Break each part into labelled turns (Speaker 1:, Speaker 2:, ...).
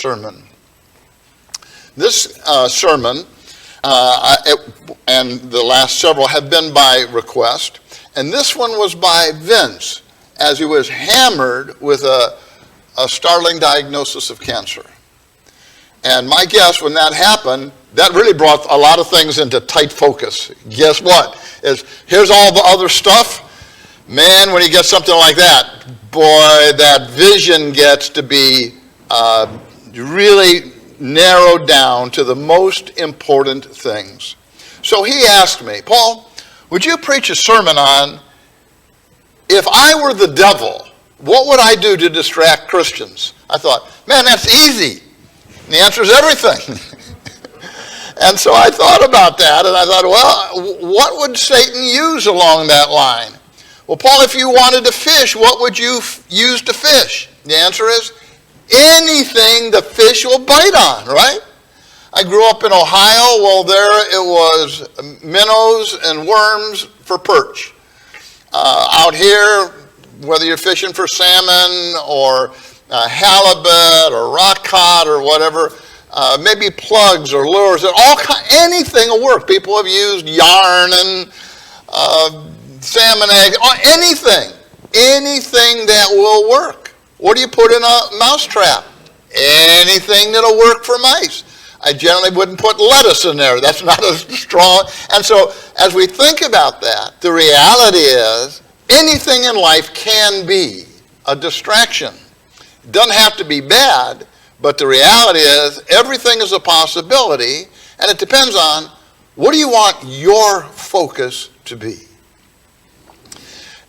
Speaker 1: sermon. This sermon and the last several have been by request, and this one was by Vince, as he was hammered with a startling diagnosis of cancer. And my guess when that happened, that really brought a lot of things into tight focus. Guess what? Here's all the other stuff. Man, when you get something like that, boy, that vision gets to be really narrowed down to the most important things. So he asked me, Paul, would you preach a sermon on, if I were the devil, what would I do to distract Christians? I thought, man, that's easy. And the answer is everything. And so I thought about that, and I thought, well, what would Satan use along that line? Well, Paul, if you wanted to fish, what would you use to fish? The answer is anything the fish will bite on, right? I grew up in Ohio. Well, there it was minnows and worms for perch. Out here, whether you're fishing for salmon or halibut or rock cod or whatever, maybe plugs or lures, anything will work. People have used yarn and salmon eggs, anything that will work. What do you put in a mouse trap? Anything that'll work for mice. I generally wouldn't put lettuce in there. That's not as strong. And so as we think about that, the reality is anything in life can be a distraction. It doesn't have to be bad, but the reality is everything is a possibility, and it depends on what do you want your focus to be.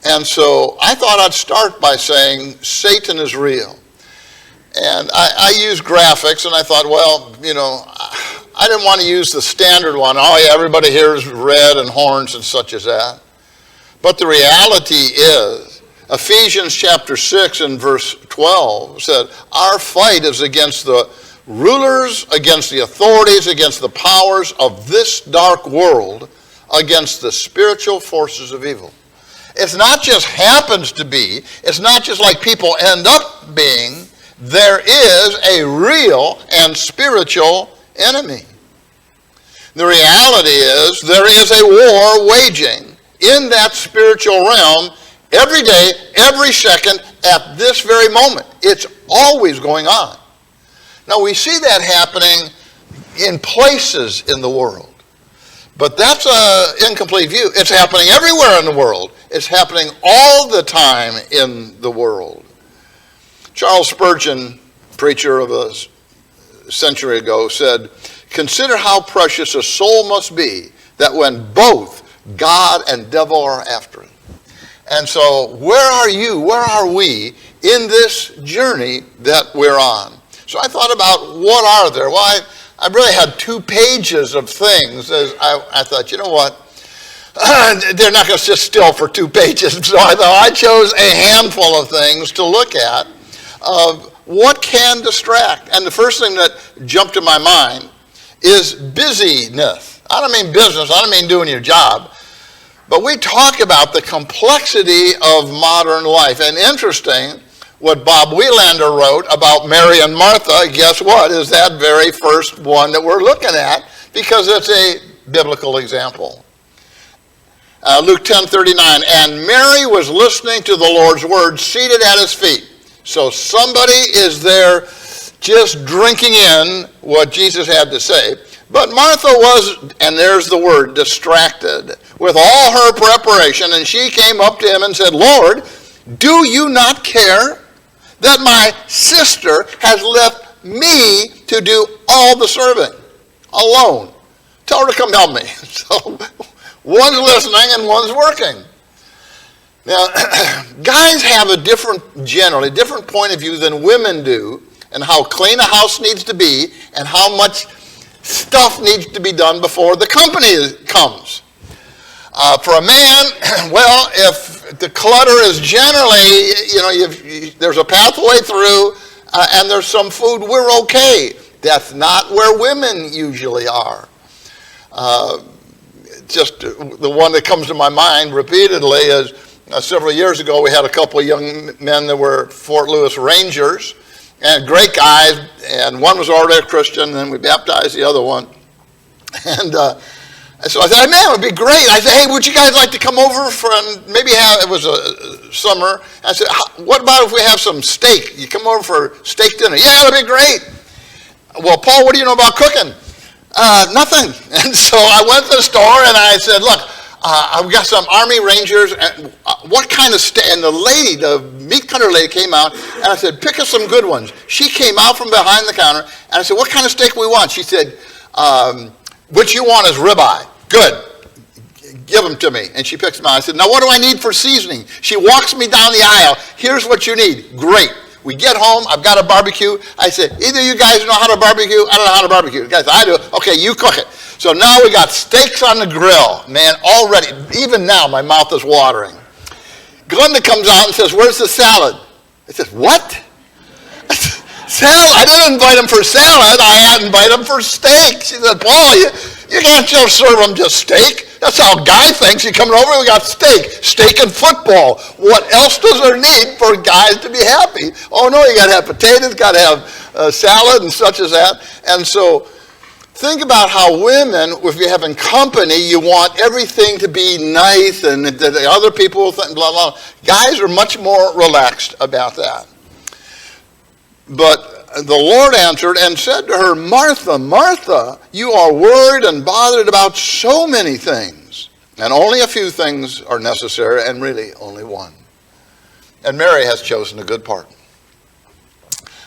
Speaker 1: And so I thought I'd start by saying Satan is real. And I use graphics, and I thought, well, I didn't want to use the standard one. Oh, yeah, everybody here is red and horns and such as that. But the reality is, Ephesians chapter 6 and verse 12 said, our fight is against the rulers, against the authorities, against the powers of this dark world, against the spiritual forces of evil. It's not just happens to be. It's not just like people end up being. There is a real and spiritual enemy. The reality is there is a war waging in that spiritual realm every day, every second, at this very moment. It's always going on. Now we see that happening in places in the world. But that's an incomplete view. It's happening everywhere in the world. It's happening all the time in the world. Charles Spurgeon, preacher of a century ago, said, consider how precious a soul must be that when both God and devil are after it. And so where are you, where are we in this journey that we're on? So I thought about what are there? Well, I really had 2 pages of things. I thought, you know what? They're not going to sit still for 2 pages. So I thought I chose a handful of things to look at of what can distract. And the first thing that jumped to my mind is busyness. I don't mean business. I don't mean doing your job. But we talk about the complexity of modern life. And interesting, what Bob Wielander wrote about Mary and Martha, guess what, is that very first one that we're looking at, because it's a biblical example. Luke 10:39, and Mary was listening to the Lord's word seated at his feet. So somebody is there just drinking in what Jesus had to say. But Martha was, and there's the word, distracted with all her preparation, and she came up to him and said, Lord, do you not care that my sister has left me to do all the serving alone? Tell her to come help me. So one's listening and one's working. Now, guys have generally different point of view than women do, and how clean a house needs to be and how much stuff needs to be done before the company comes. For a man, well, if the clutter is generally, there's a pathway through and there's some food, we're okay. That's not where women usually are. Just the one that comes to my mind repeatedly is several years ago we had a couple of young men that were Fort Lewis Rangers, And great guys, and one was already a Christian, and then we baptized the other one. And so I said, man, it would be great. I said, hey, would you guys like to come over for, maybe it was a summer. I said, what about if we have some steak? You come over for steak dinner. Yeah, that'd be great. Well, Paul, what do you know about cooking? Nothing. And so I went to the store and I said, look, I've got some Army Rangers. And, what kind of steak? And the meat cutter lady came out and I said, pick us some good ones. She came out from behind the counter and I said, what kind of steak we want? She said, what you want is ribeye. Good. Give them to me. And she picks them out. I said, now what do I need for seasoning? She walks me down the aisle. Here's what you need. Great. We get home. I've got a barbecue. I said, either you guys know how to barbecue. I don't know how to barbecue. Guys, I do. Okay, you cook it. So now we got steaks on the grill. Man, already, even now, my mouth is watering. Glenda comes out and says, where's the salad? I said, what? Salad? I didn't invite him for salad. I had invited him for steak. She said, Paul, you can't just serve him just steak. That's how Guy thinks. You coming over, we got steak. Steak and football. What else does there need for guys to be happy? Oh, no, you got to have potatoes, got to have salad and such as that. And so think about how women, if you're having company, you want everything to be nice and the other people will think, blah, blah. Guys are much more relaxed about that. But the Lord answered and said to her, Martha, Martha, you are worried and bothered about so many things, and only a few things are necessary, and really only one. And Mary has chosen a good part.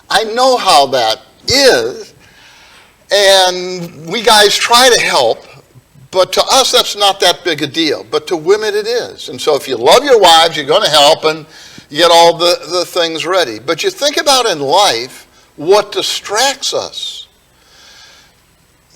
Speaker 1: I know how that is, and we guys try to help, but to us that's not that big a deal. But to women it is. And so if you love your wives, you're going to help and get all the things ready. But you think about in life what distracts us.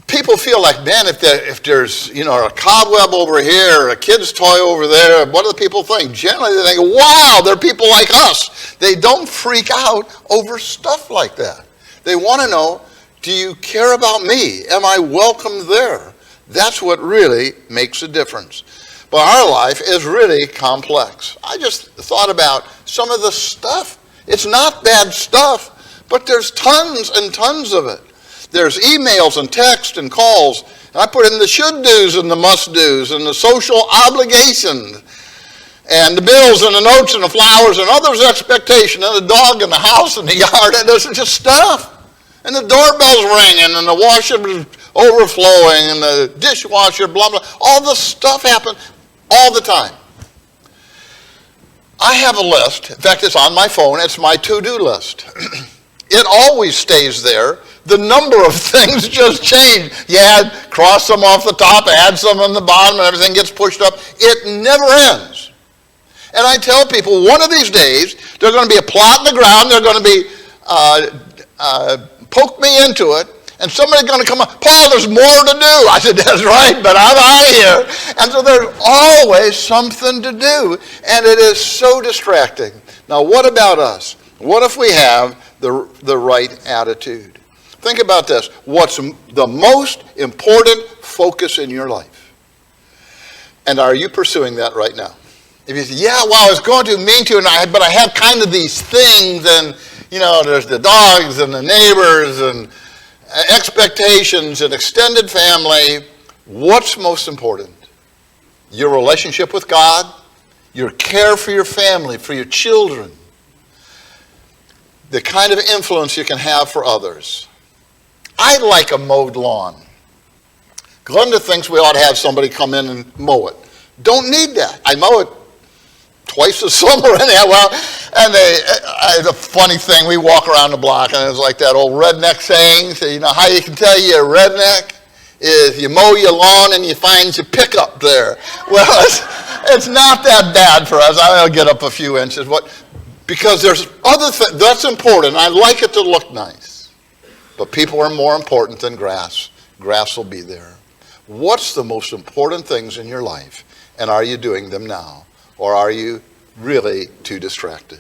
Speaker 1: People feel like, man, if there's a cobweb over here, or a kid's toy over there, what do the people think? Generally they think, wow, they're people like us. They don't freak out over stuff like that. They want to know, do you care about me? Am I welcome there? That's what really makes a difference. But our life is really complex. I just thought about some of the stuff. It's not bad stuff, but there's tons and tons of it. There's emails and texts and calls. And I put in the should-dos and the must-dos and the social obligations and the bills and the notes and the flowers and others' expectation and the dog and the house and the yard. And there's just stuff. And the doorbell's ringing and the washer overflowing and the dishwasher, blah, blah. All this stuff happens all the time. I have a list. In fact, it's on my phone. It's my to-do list. It always stays there. The number of things just change. You cross some off the top, add some on the bottom, and everything gets pushed up. It never ends. And I tell people, one of these days, there's going to be a plot in the ground. They're going to be poke me into it. And somebody's going to come up, Paul, there's more to do. I said, that's right, but I'm out of here. And so there's always something to do. And it is so distracting. Now, what about us? What if we have the right attitude? Think about this. What's the most important focus in your life? And are you pursuing that right now? If you say, yeah, well, I was going to mean to, but I have kind of these things, and, there's the dogs and the neighbors and expectations and extended family. What's most important? Your relationship with God, your care for your family, for your children, the kind of influence you can have for others. I like a mowed lawn. Glenda thinks we ought to have somebody come in and mow it. Don't need that. I mow it twice a summer anyhow. Well, and the funny thing, we walk around the block and it's like that old redneck saying, so how you can tell you're a redneck is you mow your lawn and you find your pickup there. Well, it's not that bad for us. I'll get up a few inches. Because there's other things, that's important. I like it to look nice. But people are more important than grass. Grass will be there. What's the most important things in your life? And are you doing them now? Or are you really too distracted?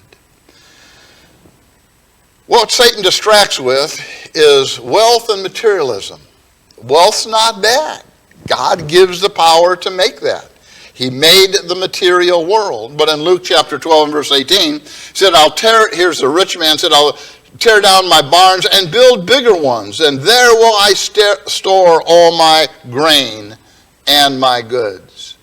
Speaker 1: What Satan distracts with is wealth and materialism. Wealth's not bad. God gives the power to make that. He made the material world. But in Luke chapter 12 and verse 18, he said, here's the rich man, said, I'll tear down my barns and build bigger ones, and there will I store all my grain and my goods.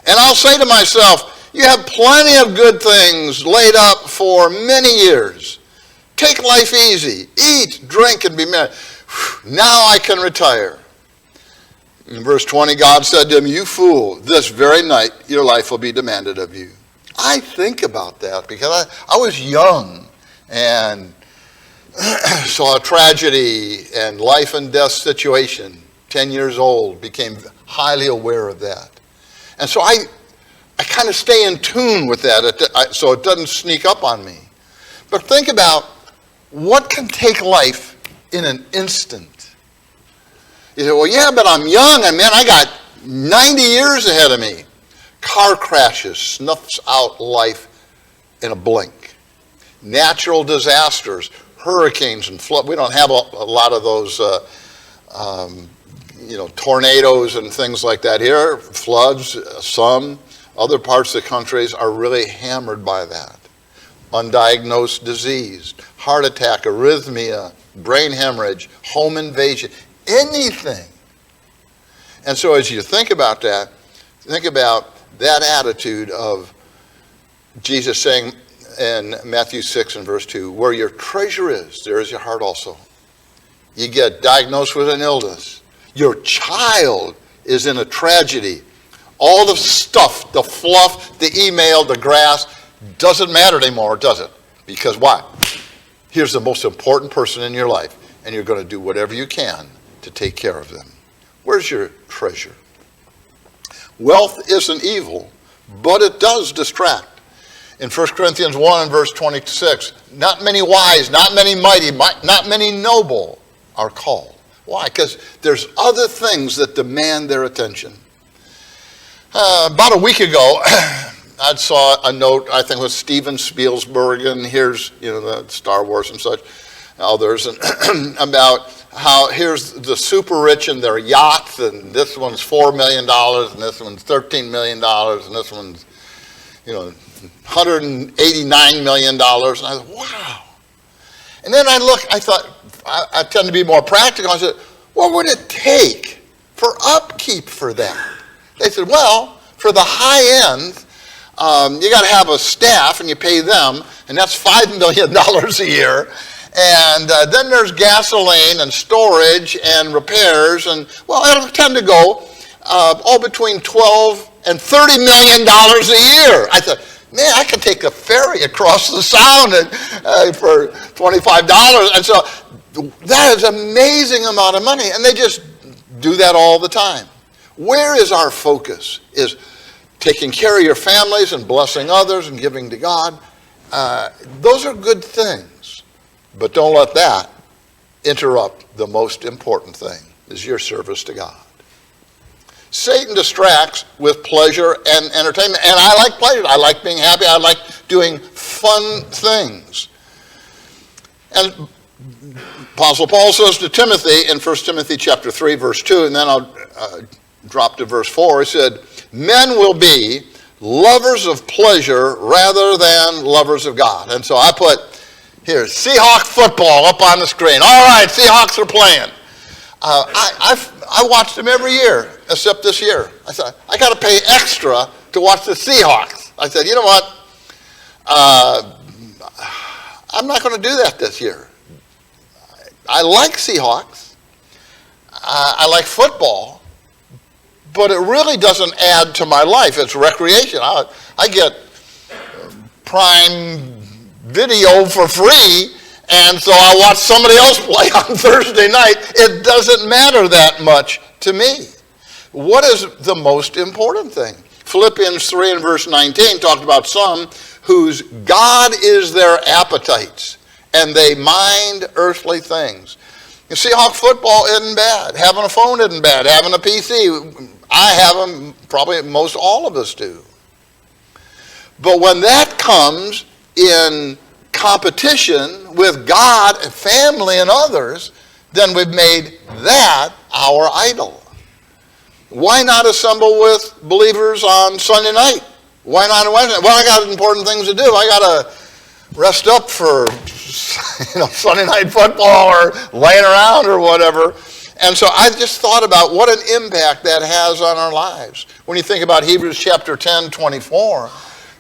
Speaker 1: And I'll say to myself, you have plenty of good things laid up for many years. Take life easy. Eat, drink, and be merry. Now I can retire. In verse 20, God said to him, you fool, this very night your life will be demanded of you. I think about that because I was young and saw a tragedy and life and death situation. 10 years old, became highly aware of that. And so I kind of stay in tune with that so it doesn't sneak up on me. But think about what can take life in an instant. You say, well, yeah, but I'm young, and man, I got 90 years ahead of me. Car crashes snuffs out life in a blink. Natural disasters, hurricanes and flood. We don't have a lot of those, tornadoes and things like that here. Floods, some other parts of the countries are really hammered by that. Undiagnosed disease, heart attack, arrhythmia, brain hemorrhage, home invasion, anything. And so as you think about that, think about that attitude of Jesus saying in Matthew 6 and verse 2, where your treasure is, there is your heart also. You get diagnosed with an illness. Your child is in a tragedy. All the stuff, the fluff, the email, the grass, doesn't matter anymore, does it? Because why? Here's the most important person in your life, and you're going to do whatever you can to take care of them. Where's your treasure? Wealth isn't evil, but it does distract. In 1 Corinthians 1 and verse 26, not many wise, not many mighty, not many noble are called. Why? Because there's other things that demand their attention. About a week ago, I saw a note, I think it was Steven Spielberg, and here's, the Star Wars and such, others, and about how here's the super rich and their yachts, and this one's $4 million, and this one's $13 million, and this one's, $189 million. And I thought, wow. And then I thought, I tend to be more practical. I said, what would it take for upkeep for that? They said, well, for the high end, you got to have a staff, and you pay them, and that's $5 million a year. And then there's gasoline and storage and repairs, and it'll tend to go all between $12 and $30 million a year. I thought, man, I could take a ferry across the Sound for $25, and so that is an amazing amount of money, and they just do that all the time. Where is our focus? Is taking care of your families and blessing others and giving to God. Those are good things. But don't let that interrupt the most important thing, is your service to God. Satan distracts with pleasure and entertainment. And I like pleasure. I like being happy. I like doing fun things. And Apostle Paul says to Timothy in 1 Timothy chapter 3, verse 2, and then I'll drop to verse 4, he said, men will be lovers of pleasure rather than lovers of God. And so I put here, Seahawk football up on the screen. All right, Seahawks are playing. I watched them every year, except this year. I said, I got to pay extra to watch the Seahawks. I said, you know what? I'm not going to do that this year. I like Seahawks. I like football. But it really doesn't add to my life. It's recreation. I get Prime Video for free, and so I watch somebody else play on Thursday night. It doesn't matter that much to me. What is the most important thing? Philippians 3 and verse 19 talked about some whose God is their appetites, and they mind earthly things. You see, Hawk football isn't bad. Having a phone isn't bad. Having a PC, I have them, probably most all of us do. But when that comes in competition with God and family and others, then we've made that our idol. Why not assemble with believers on Sunday night? Why not on Wednesday? Well, I got important things to do. I got to rest up for Sunday night football or laying around or whatever. And so I just thought about what an impact that has on our lives. When you think about Hebrews chapter 10, 24,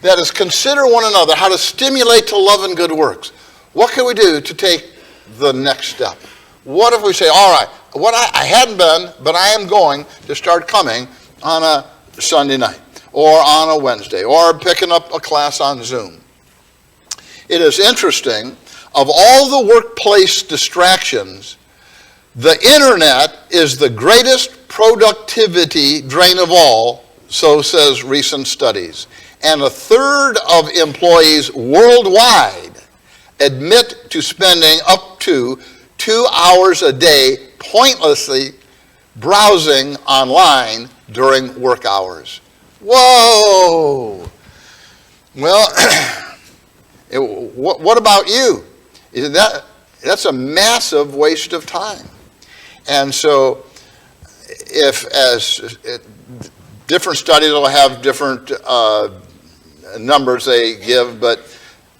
Speaker 1: that is, consider one another, how to stimulate to love and good works. What can we do to take the next step? What if we say, all right, what I hadn't been, but I am going to start coming on a Sunday night or on a Wednesday or picking up a class on Zoom. It is interesting, of all the workplace distractions, the internet is the greatest productivity drain of all, so says recent studies. And a third of employees worldwide admit to spending up to 2 hours a day pointlessly browsing online during work hours. Whoa! Well, what about you? That's a massive waste of time. And so, different studies will have different numbers they give, but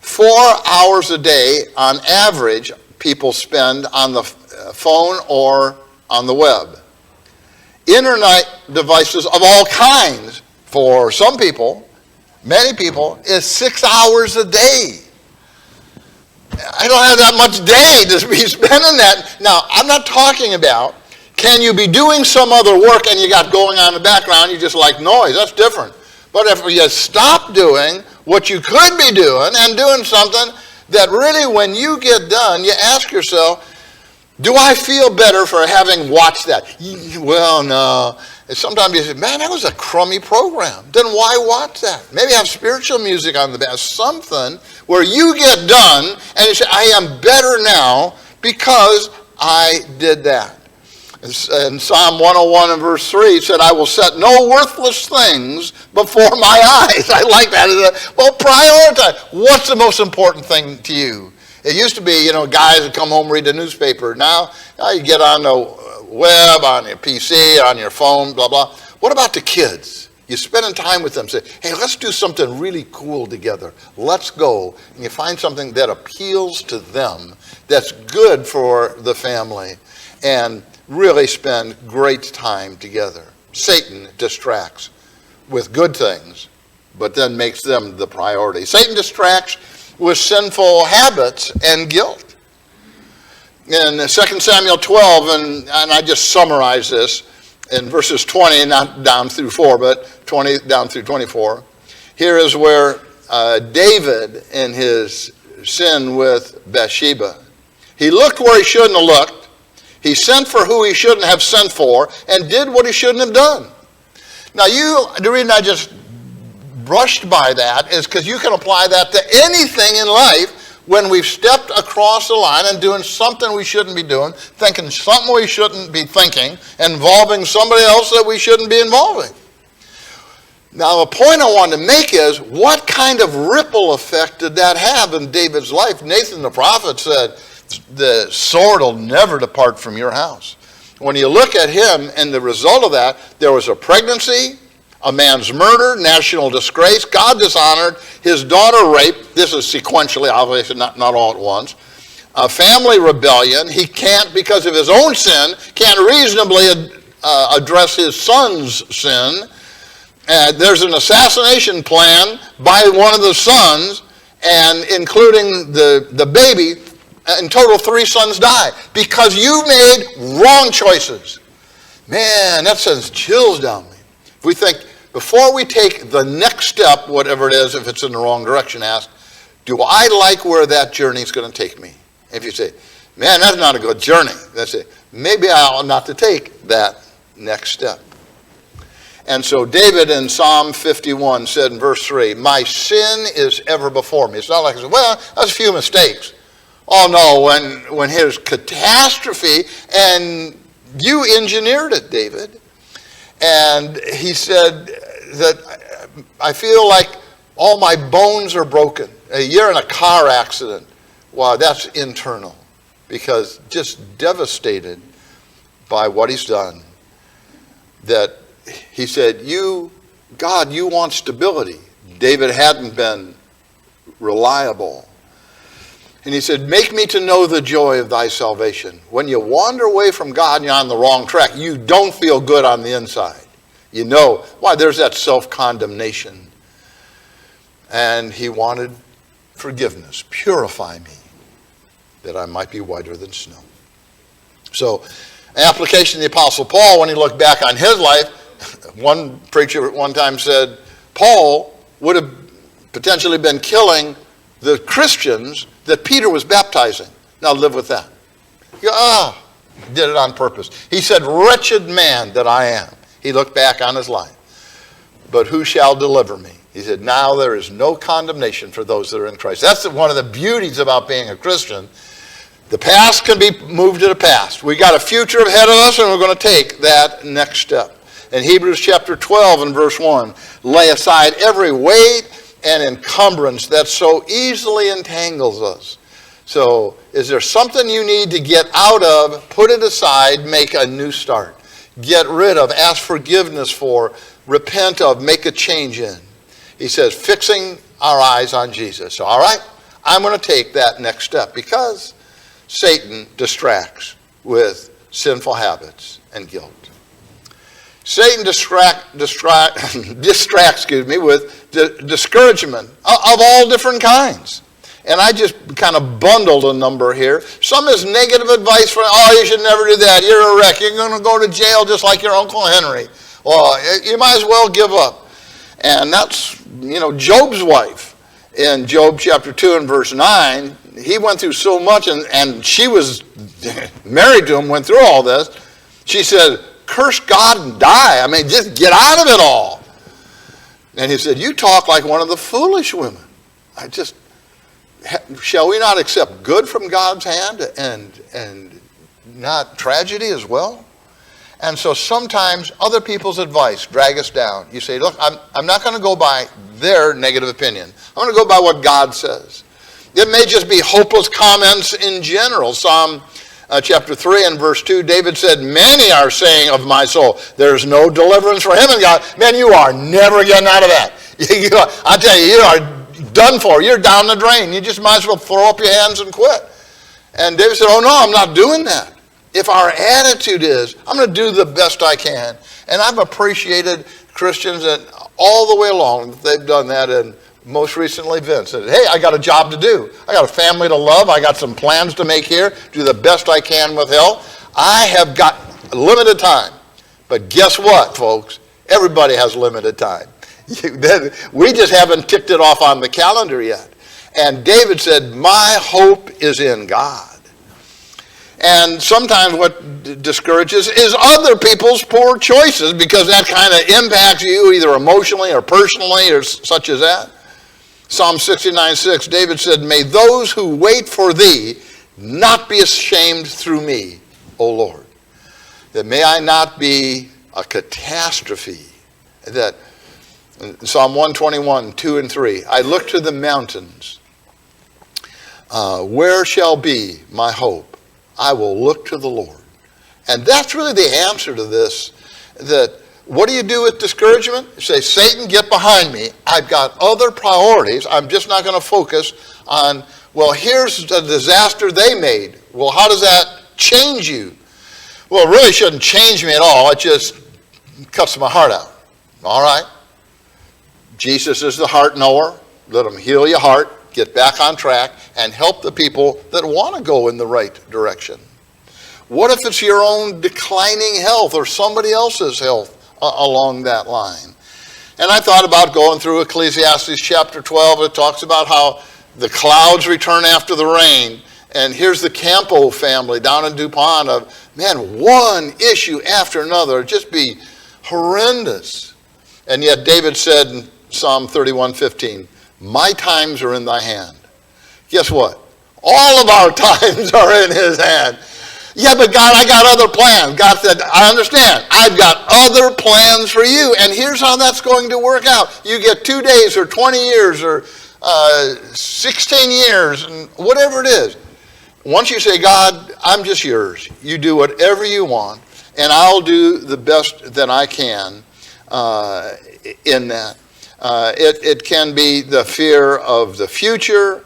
Speaker 1: 4 hours a day on average people spend on the phone or on the web. Internet devices of all kinds, for some people, many people, is 6 hours a day. I don't have that much day to be spending that. Now, I'm not talking about, can you be doing some other work and you got going on in the background, you just like noise, that's different. But if you stop doing what you could be doing and doing something that really when you get done, you ask yourself, do I feel better for having watched that? Well, no. And sometimes you say, man, that was a crummy program. Then why watch that? Maybe have spiritual music on the back, something where you get done and you say, I am better now because I did that. In Psalm 101 and verse 3, it said, I will set no worthless things before my eyes. I like that. Well, prioritize. What's the most important thing to you? It used to be, guys would come home, read the newspaper. Now you get on the web, on your PC, on your phone, blah, blah. What about the kids? You're spending time with them. Say, hey, let's do something really cool together. Let's go. And you find something that appeals to them, that's good for the family, and really spend great time together. Satan distracts with good things, but then makes them the priority. Satan distracts with sinful habits and guilt. In 2 Samuel 12, and I just summarize this in verses 20, not down through 4, but 20 down through 24. Here is where David, in his sin with Bathsheba, he looked where he shouldn't have looked. He sent for who he shouldn't have sent for, and did what he shouldn't have done. Now, the reason I just brushed by that is because you can apply that to anything in life when we've stepped across the line and doing something we shouldn't be doing, thinking something we shouldn't be thinking, involving somebody else that we shouldn't be involving. Now, the point I want to make is, what kind of ripple effect did that have in David's life? Nathan the prophet said, the sword will never depart from your house. When you look at him and the result of that, there was a pregnancy, a man's murder, national disgrace, God dishonored, his daughter raped. This is sequentially, obviously not all at once. A family rebellion. He can't, because of his own sin, can't reasonably address his son's sin. There's an assassination plan by one of the sons, and including the baby. In total, 3 sons die because you made wrong choices. Man, that sends chills down me. If we think, before we take the next step, whatever it is, if it's in the wrong direction, ask, do I like where that journey is going to take me? If you say, man, that's not a good journey, that's it. Maybe I ought not to take that next step. And so David in Psalm 51 said in verse 3, my sin is ever before me. It's not like I said, well, that's a few mistakes. Oh no, when his catastrophe, and you engineered it, David. And he said that I feel like all my bones are broken. You're in a car accident. Wow, that's internal. Because just devastated by what he's done. That he said, God, you want stability. David hadn't been reliable. And he said, make me to know the joy of thy salvation. When you wander away from God and you're on the wrong track, you don't feel good on the inside. You know, why, there's that self-condemnation. And he wanted forgiveness. Purify me, that I might be whiter than snow. So, application of the Apostle Paul, when he looked back on his life, one preacher at one time said, Paul would have potentially been killing the Christians that Peter was baptizing. Now live with that. Did it on purpose. He said, wretched man that I am. He looked back on his life. But who shall deliver me? He said, now there is no condemnation for those that are in Christ. That's one of the beauties about being a Christian. The past can be moved to the past. We got a future ahead of us, and we're going to take that next step. In Hebrews chapter 12 and verse 1, lay aside every weight and encumbrance that so easily entangles us. So, is there something you need to get out of, put it aside, make a new start? Get rid of, ask forgiveness for, repent of, make a change in. He says, fixing our eyes on Jesus. So, all right, I'm going to take that next step because Satan distracts with sinful habits and guilt. Satan distracts with discouragement of all different kinds. And I just kind of bundled a number here. Some is negative advice for, you should never do that. You're a wreck. You're going to go to jail just like your Uncle Henry. Well, you might as well give up. And that's, Job's wife. In Job chapter 2 and verse 9, he went through so much, and she was married to him, went through all this. She said, curse God and die. I mean, just get out of it all. And he said, you talk like one of the foolish women. Shall we not accept good from God's hand and not tragedy as well? And so sometimes other people's advice drag us down. You say, look, I'm not going to go by their negative opinion. I'm going to go by what God says. It may just be hopeless comments in general. Psalm chapter 3 and verse 2, David said, many are saying of my soul, there's no deliverance for him in God. Man, you are never getting out of that. I tell you, you are done for. You're down the drain. You just might as well throw up your hands and quit. And David said, oh no, I'm not doing that. If our attitude is, I'm going to do the best I can. And I've appreciated Christians that all the way along, they've done that. And most recently, Vince said, hey, I got a job to do. I got a family to love. I got some plans to make here. Do the best I can with help. I have got limited time. But guess what, folks? Everybody has limited time. We just haven't ticked it off on the calendar yet. And David said, my hope is in God. And sometimes what discourages is other people's poor choices, because that kind of impacts you either emotionally or personally or such as that. Psalm 69:6, David said, may those who wait for thee not be ashamed through me, O Lord. That may I not be a catastrophe. That Psalm 121, 2 and 3, I look to the mountains. Where shall be my hope? I will look to the Lord. And that's really the answer to this. That what do you do with discouragement? You say, Satan, get behind me. I've got other priorities. I'm just not going to focus on, well, here's the disaster they made. Well, how does that change you? Well, it really shouldn't change me at all. It just cuts my heart out. All right. Jesus is the heart knower. Let him heal your heart. Get back on track and help the people that want to go in the right direction. What if it's your own declining health or somebody else's health along that line? And I thought about going through Ecclesiastes chapter 12. It talks about how the clouds return after the rain. And here's the Campo family down in DuPont of, man, one issue after another. Just be horrendous. And yet David said in Psalm 31:15, my times are in thy hand. Guess what? All of our times are in his hand. Yeah, but God, I got other plans. God said, I understand. I've got other plans for you. And here's how that's going to work out. You get 2 days or 20 years or 16 years and whatever it is. Once you say, God, I'm just yours. You do whatever you want. And I'll do the best that I can in that. It can be the fear of the future.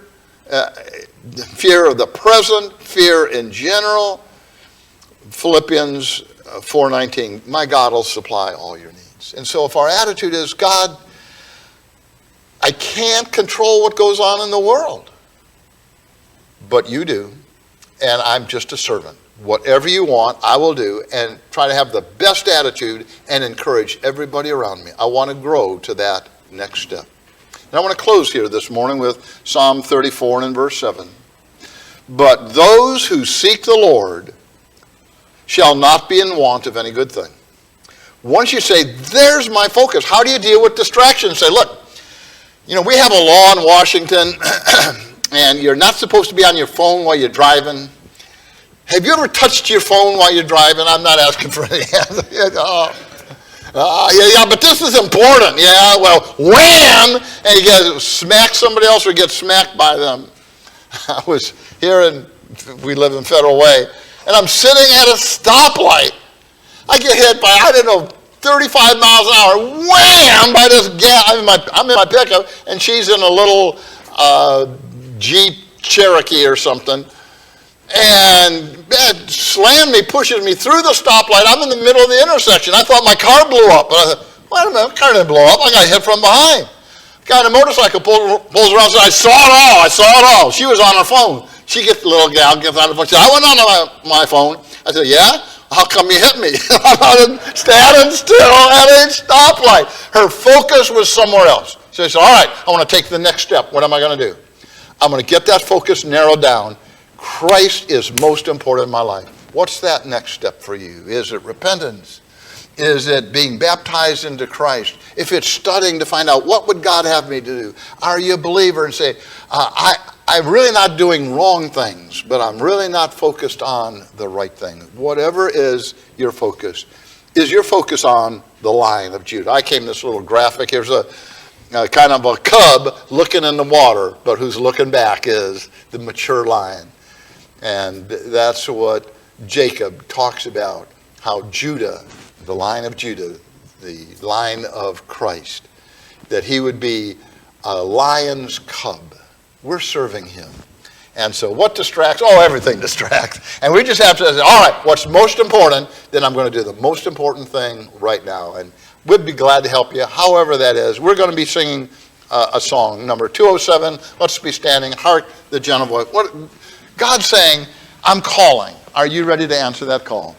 Speaker 1: fear of the present, fear in general. Philippians 4:19, my God will supply all your needs. And so if our attitude is, God, I can't control what goes on in the world, but you do, and I'm just a servant. Whatever you want, I will do, and try to have the best attitude and encourage everybody around me. I want to grow to that next step. And I want to close here this morning with Psalm 34 and verse 7. But those who seek the Lord shall not be in want of any good thing. Once you say, there's my focus, how do you deal with distractions? Say, look, we have a law in Washington, and you're not supposed to be on your phone while you're driving. Have you ever touched your phone while you're driving? I'm not asking for any answer. Yeah, but this is important. Yeah, well, wham! And you get smack somebody else or get smacked by them. I was here we live in Federal Way, and I'm sitting at a stoplight. I get hit by, 35 miles an hour, wham, by this gas. I'm in my pickup, and she's in a little Jeep Cherokee or something. And it slammed me, pushes me through the stoplight. I'm in the middle of the intersection. I thought my car blew up. But I thought, wait a minute, my car didn't blow up. I got hit from behind. Guy on a motorcycle pulls around and says, I saw it all. She was on her phone. The little gal gets on the phone. She said, I went on my phone. I said, yeah? How come you hit me? I'm standing still at a stoplight. Her focus was somewhere else. So she said, all right, I want to take the next step. What am I going to do? I'm going to get that focus narrowed down. Christ is most important in my life. What's that next step for you? Is it repentance? Is it being baptized into Christ? If it's studying to find out what would God have me to do? Are you a believer and say, I'm really not doing wrong things, but I'm really not focused on the right thing. Whatever is your focus. Is your focus on the Lion of Judah? I came this little graphic. Here's a kind of a cub looking in the water, but who's looking back is the mature lion. And that's what Jacob talks about, how Judah, the Lion of Judah, the line of Christ, that he would be a lion's cub. We're serving him. And so what distracts? Everything distracts. And we just have to say, all right, what's most important? Then I'm going to do the most important thing right now. And we'd be glad to help you, however that is. We're going to be singing a song, number 207. Let's be standing. Hark the gentle voice. God's saying, I'm calling. Are you ready to answer that call?